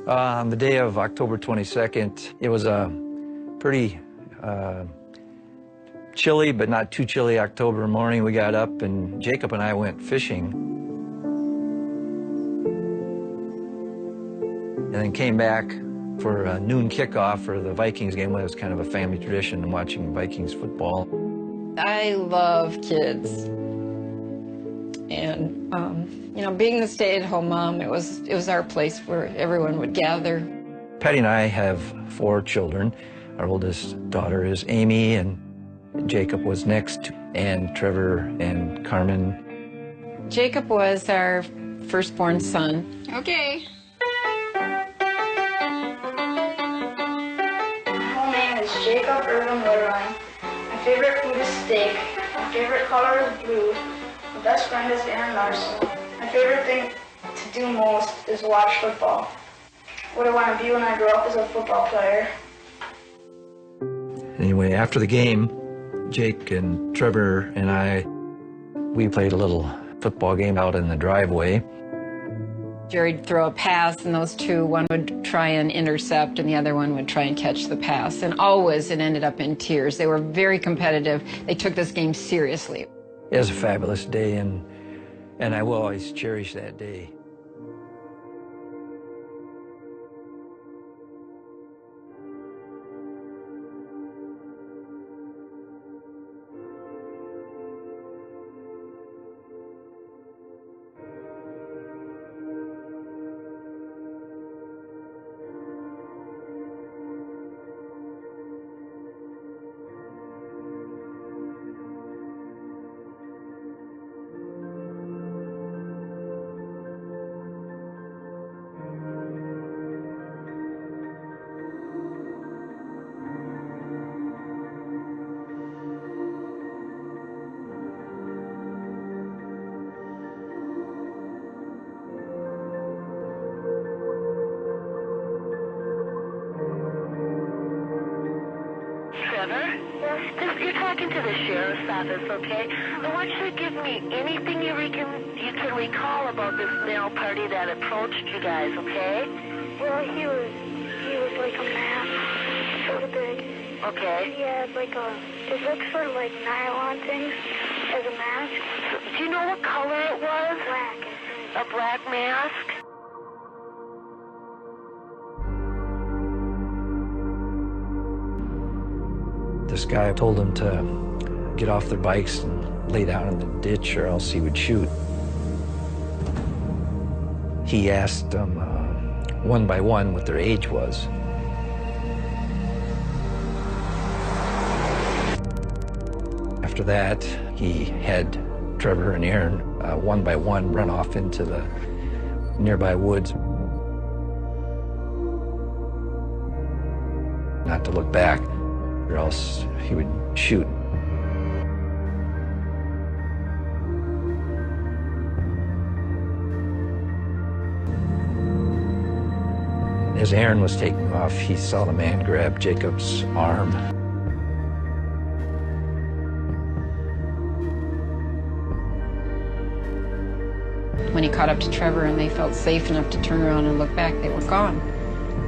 On the day of October 22nd, it was a pretty chilly, but not too chilly October morning. We got up and Jacob and I went fishing. And then came back for a noon kickoff for the Vikings game. It was kind of a family tradition, watching Vikings football. I love kids. And, you know, being the stay-at-home mom, it was our place where everyone would gather. Patty and I have 4 children. Our oldest daughter is Amy, and Jacob was next, and Trevor and Carmen. Jacob was our firstborn son. Okay. My full name is Jacob Irvin Woodline. My favorite food is steak. My favorite color is blue. My best friend is Aaron Larson. My favorite thing to do most is watch football. What I want to be when I grow up is a football player. Anyway, after the game, Jake and Trevor and we played a little football game out in the driveway. Jerry'd throw a pass, and those two, one would try and intercept, and the other one would try and catch the pass. And always it ended up in tears. They were very competitive. They took this game seriously. It was a fabulous day, and I will always cherish that day. Trevor? You're talking to the sheriff's office, okay? I want you to give me anything you can recall about this male party that approached you guys, okay? Well, he was like a mask, sort of big. Okay. He had like it looks sort of like nylon things as a mask. Do you know what color it was? Black. A black mask? This guy told them to get off their bikes and lay down in the ditch, or else he would shoot. He asked them one by one what their age was. After that, he had Trevor and Aaron one by one run off into the nearby woods. Not to look back, or else he would shoot. As Aaron was taking off, he saw the man grab Jacob's arm. When he caught up to Trevor and they felt safe enough to turn around and look back, they were gone.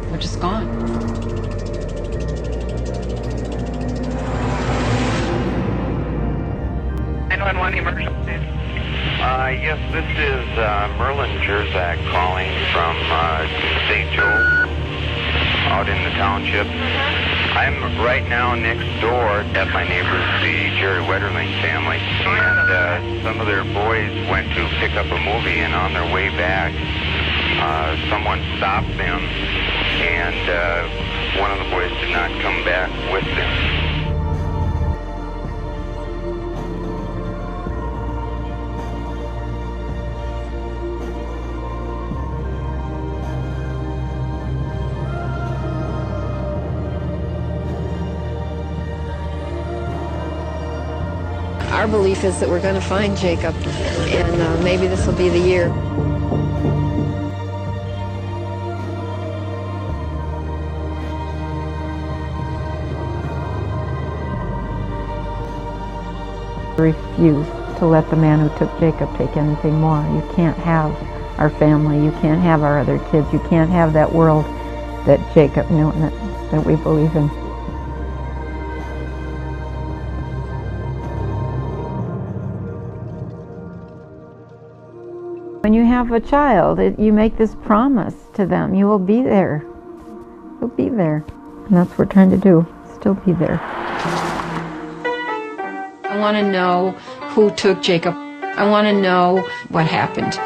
They were just gone. 911 emergency. Yes, this is Merlin Jerzak calling from St. Joe out in the township. I'm right now next door at my neighbors, the Jerry Wetterling family, and some of their boys went to pick up a movie, and on their way back, someone stopped them, and one of the boys did not come back with them. Our belief is that we're going to find Jacob, and maybe this will be the year. Refuse to let the man who took Jacob take anything more. You can't have our family. You can't have our other kids. You can't have that world that Jacob knew and that we believe in. When you have a child, you make this promise to them. You will be there. You'll be there. And that's what we're trying to do, still be there. I want to know who took Jacob. I want to know what happened.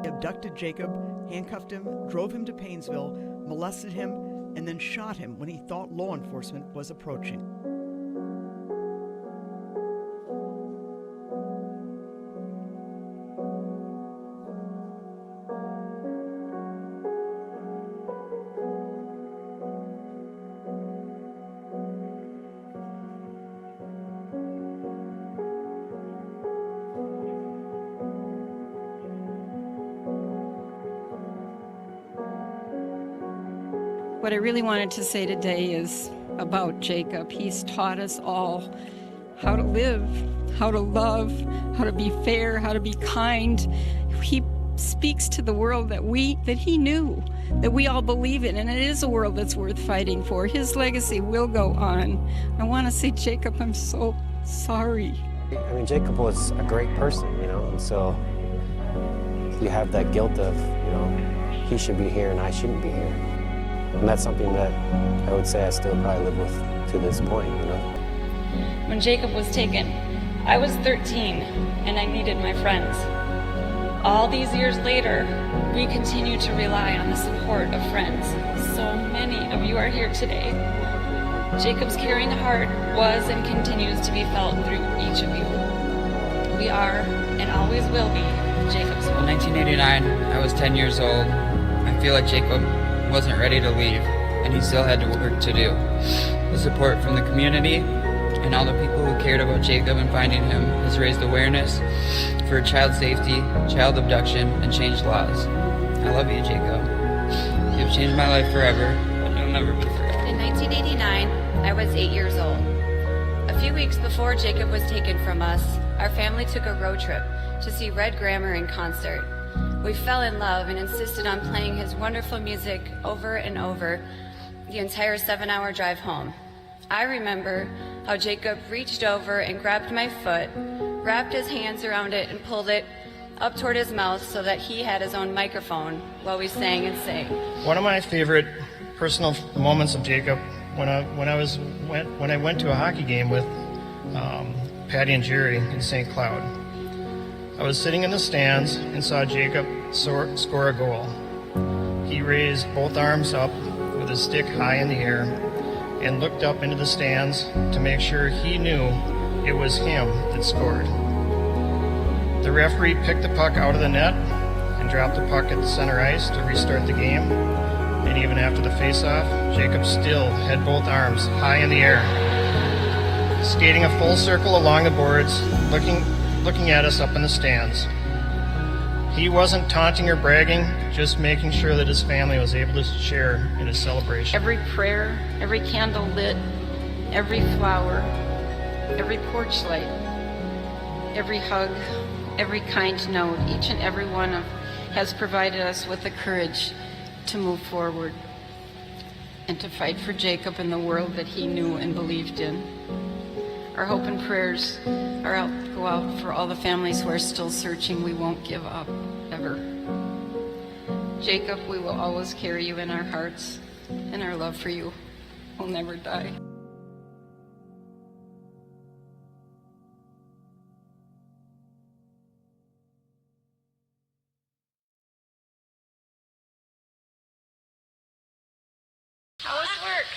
Abducted Jacob, handcuffed him, drove him to Paynesville, molested him, and then shot him when he thought law enforcement was approaching. What I really wanted to say today is about Jacob. He's taught us all how to live, how to love, how to be fair, how to be kind. He speaks to the world that he knew, that we all believe in, and it is a world that's worth fighting for. His legacy will go on. I want to say, Jacob, I'm so sorry. I mean, Jacob was a great person, and so you have that guilt of, he should be here and I shouldn't be here. And that's something that I would say I still probably live with to this point, When Jacob was taken, I was 13 and I needed my friends. All these years later, we continue to rely on the support of friends. So many of you are here today. Jacob's caring heart was and continues to be felt through each of you. We are and always will be Jacob's home. In 1989, I was 10 years old. I feel like Jacob wasn't ready to leave, and he still had work to do. The support from the community and all the people who cared about Jacob and finding him has raised awareness for child safety, child abduction, and changed laws. I love you, Jacob. You've changed my life forever, and you'll never be forgotten. In 1989, I was 8 years old. A few weeks before Jacob was taken from us, our family took a road trip to see Red Grammer in concert. We fell in love and insisted on playing his wonderful music over and over the entire 7-hour drive home. I remember how Jacob reached over and grabbed my foot, wrapped his hands around it and pulled it up toward his mouth so that he had his own microphone while we sang and sang. One of my favorite personal moments of Jacob when I went to a hockey game with Patty and Jerry in St. Cloud. I was sitting in the stands and saw Jacob score a goal. He raised both arms up with his stick high in the air and looked up into the stands to make sure he knew it was him that scored. The referee picked the puck out of the net and dropped the puck at the center ice to restart the game. And even after the face-off, Jacob still had both arms high in the air, skating a full circle along the boards, looking at us up in the stands. He wasn't taunting or bragging, just making sure that his family was able to share in his celebration. Every prayer, every candle lit, every flower, every porch light, every hug, every kind note, each and every one has provided us with the courage to move forward and to fight for Jacob and the world that he knew and believed in. Our hope and prayers go out for all the families who are still searching. We won't give up, ever. Jacob, we will always carry you in our hearts, and our love for you will never die. How was work?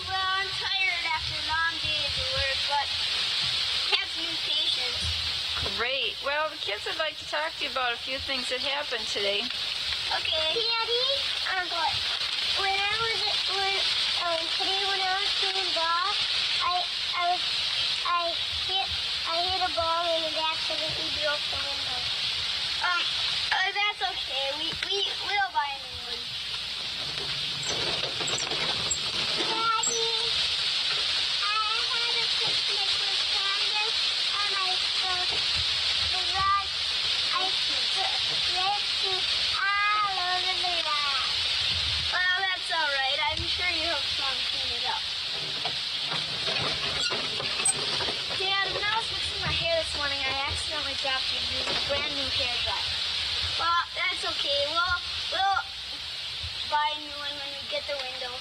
Well, I'm tired after long days of work, but have some new patients. Great. Well, the kids would like to talk to you about a few things that happened today. Okay. Daddy, when I was out the window. That's okay. We'll buy a new one. Daddy, I had a picnic with Candace and I spilled the rug. I spilled all over the rug. Well, that's all right. I'm sure you helped Mom clean it up. Dad, when I was fixing my hair this morning, I accidentally dropped your brand new hair dryer. Well, that's okay. We'll buy a new one when we get the window.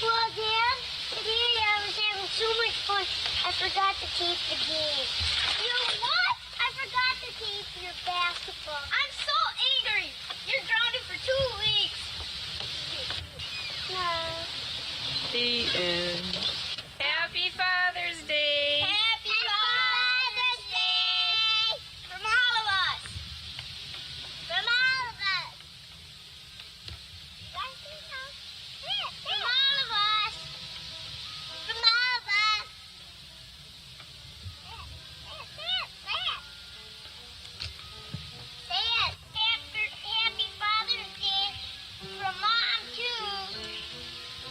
Well, Dad, today I was having so much fun, I forgot to tape the game. You what? I forgot to tape your basketball. I'm so angry. You're grounded for 2 weeks. No. The end. Happy Father's Day. Happy Father's Day from all of us. From all of us. From all of us. From all of us. Say it. Happy Father's Day from Mom too.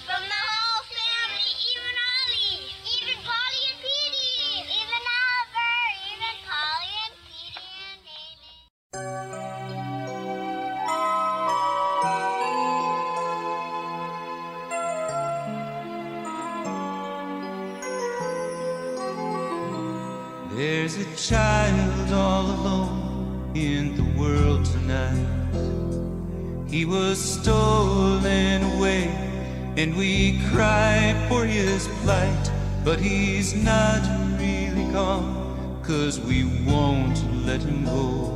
From the whole family, even Ollie, even Polly and Petey, even Oliver, even Polly and Petey and Amy. There's a child all alone in the world tonight. He was stolen away and we cried for his plight. But he's not really gone, 'cause we won't let him go.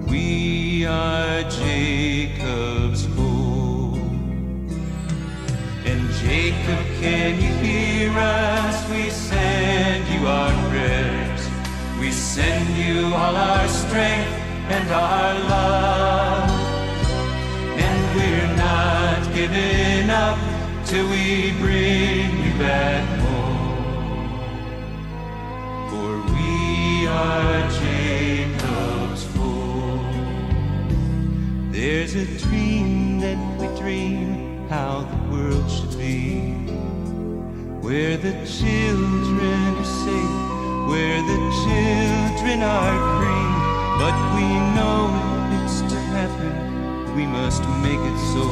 We are Jacob's hope. And Jacob, can you hear us? We send you our prayers. We send you all our strength and our love. And we're not giving up till we bring you back home. For we are Jacob's hope. There's a dream that we dream how the world should be, where the children are safe, where the children are free. But we know it's to happen, we must make it so.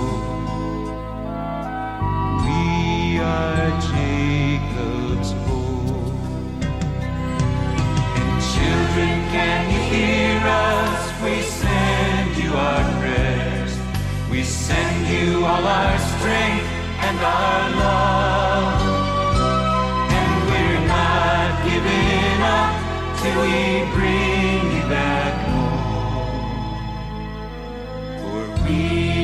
We are Jacob's hope. And children, can you hear us? We send you our prayers. We send you all our strength and our love. And we're not giving up till we bring you back home. For we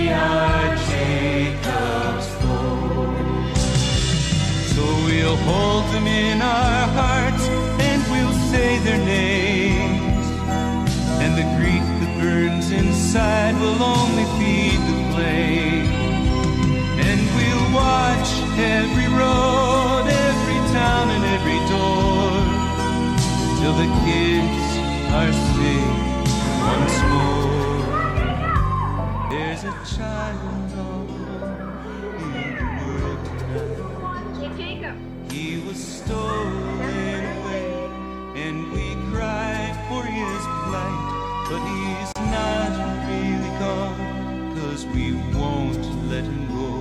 are Jacob's hope. So we'll hold them in our hearts and we'll say their names. And the grief that burns inside will only feed the flame. And we'll watch every road, every town and every door, till the kids are safe once more. There's a child all alone in the world tonight. Jacob. He was stolen away and we cried for his plight. But he's not really gone, 'cause we won't let him go.